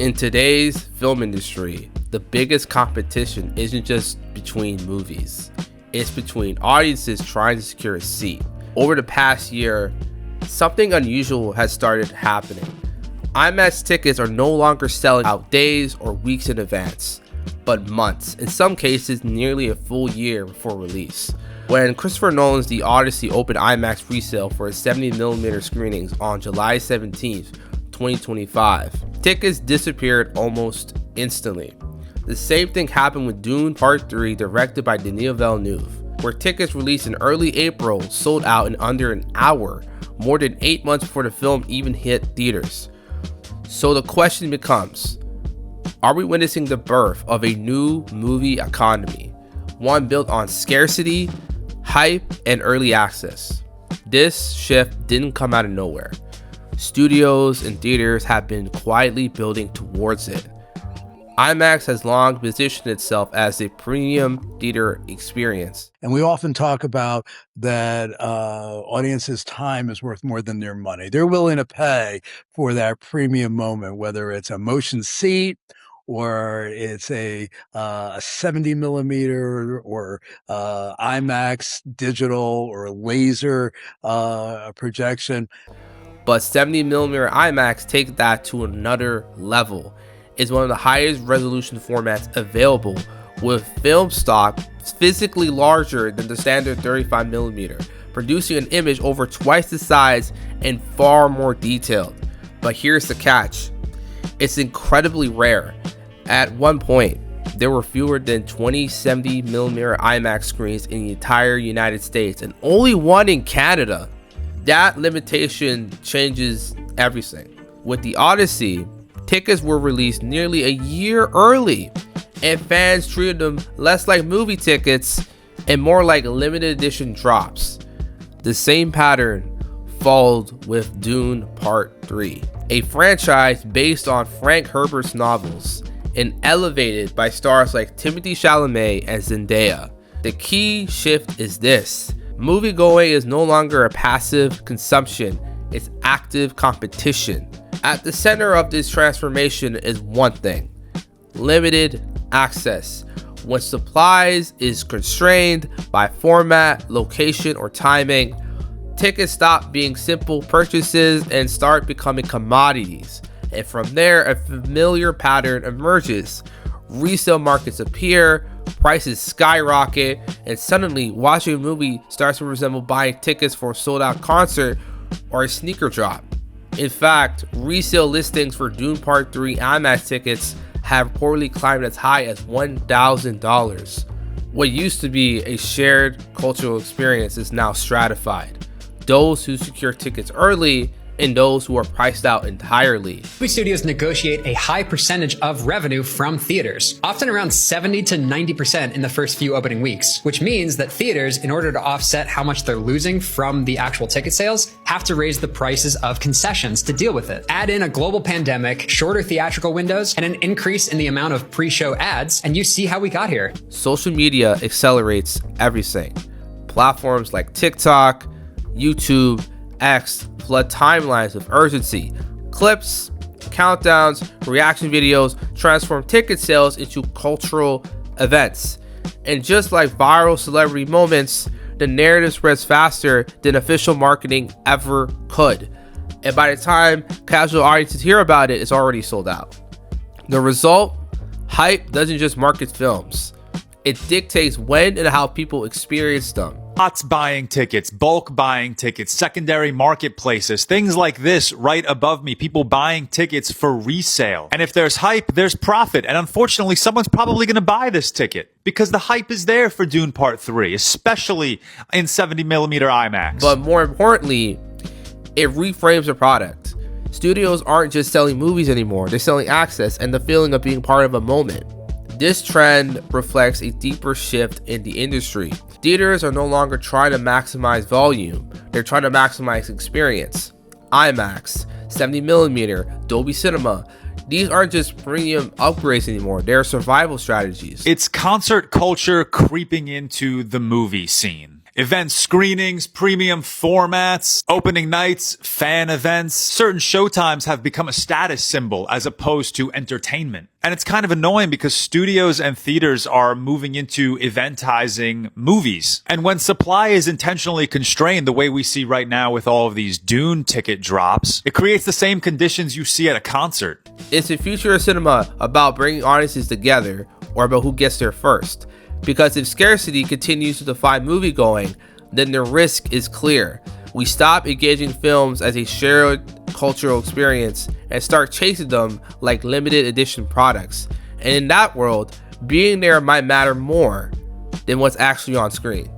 In today's film industry, the biggest competition isn't just between movies. It's between audiences trying to secure a seat. Over the past year, something unusual has started happening. IMAX tickets are no longer selling out days or weeks in advance, but months, in some cases nearly a full year before release. When Christopher Nolan's The Odyssey opened IMAX resale for its 70mm screenings on July 17th, 2025, tickets disappeared almost instantly. The same thing happened with Dune Part 3, directed by Denis Villeneuve, where tickets released in early April sold out in under an hour, more than 8 months before the film even hit theaters. So the question becomes, are we witnessing the birth of a new movie economy, one built on scarcity, hype, and early access? This shift didn't come out of nowhere. Studios and theaters have been quietly building towards it. IMAX has long positioned itself as a premium theater experience. And we often talk about that audiences' time is worth more than their money. They're willing to pay for that premium moment, whether it's a motion seat or it's a 70mm or IMAX digital or laser projection. But 70mm IMAX take that to another level. It's one of the highest resolution formats available, with film stock physically larger than the standard 35mm, producing an image over twice the size and far more detailed. But here's the catch. It's incredibly rare. At one point, there were fewer than 20 70mm IMAX screens in the entire United States and only one in Canada. That limitation changes everything. With The Odyssey, tickets were released nearly a year early, and fans treated them less like movie tickets and more like limited edition drops. The same pattern followed with Dune Part 3, a franchise based on Frank Herbert's novels and elevated by stars like Timothée Chalamet and Zendaya. The key shift is this: moviegoing is no longer a passive consumption, it's active competition. At the center of this transformation is one thing: limited access. When supplies is constrained by format, location, or timing, tickets stop being simple purchases and start becoming commodities. And from there, a familiar pattern emerges. Resale markets appear, prices skyrocket, and suddenly watching a movie starts to resemble buying tickets for a sold-out concert or a sneaker drop. In fact, resale listings for Dune Part 3 IMAX tickets have reportedly climbed as high as $1,000. What used to be a shared cultural experience is now stratified. Those who secure tickets early and those who are priced out entirely. Movie studios negotiate a high percentage of revenue from theaters, often around 70 to 90% in the first few opening weeks, which means that theaters, in order to offset how much they're losing from the actual ticket sales, have to raise the prices of concessions to deal with it. Add in a global pandemic, shorter theatrical windows, and an increase in the amount of pre-show ads, and you see how we got here. Social media accelerates everything. Platforms like TikTok, YouTube, X flood timelines with urgency. Clips, countdowns, reaction videos transform ticket sales into cultural events. And just like viral celebrity moments, the narrative spreads faster than official marketing ever could. And by the time casual audiences hear about it, it's already sold out. The result? Hype doesn't just market films. It dictates when and how people experience them. Bots buying tickets, bulk buying tickets, secondary marketplaces, things like this right above me, people buying tickets for resale. And if there's hype, there's profit. And unfortunately, someone's probably going to buy this ticket because the hype is there for Dune Part 3, especially in 70mm IMAX. But more importantly, it reframes the product. Studios aren't just selling movies anymore, they're selling access and the feeling of being part of a moment. This trend reflects a deeper shift in the industry. Theaters are no longer trying to maximize volume, they're trying to maximize experience. IMAX, 70mm, Dolby Cinema, these aren't just premium upgrades anymore, they're survival strategies. It's concert culture creeping into the movie scene. Event screenings, premium formats, opening nights, fan events. Certain showtimes have become a status symbol as opposed to entertainment. And it's kind of annoying because studios and theaters are moving into eventizing movies. And when supply is intentionally constrained the way we see right now with all of these Dune ticket drops, it creates the same conditions you see at a concert. Is the future of cinema about bringing audiences together or about who gets there first? Because if scarcity continues to define moviegoing, then the risk is clear. We stop engaging films as a shared cultural experience and start chasing them like limited edition products. And in that world, being there might matter more than what's actually on screen.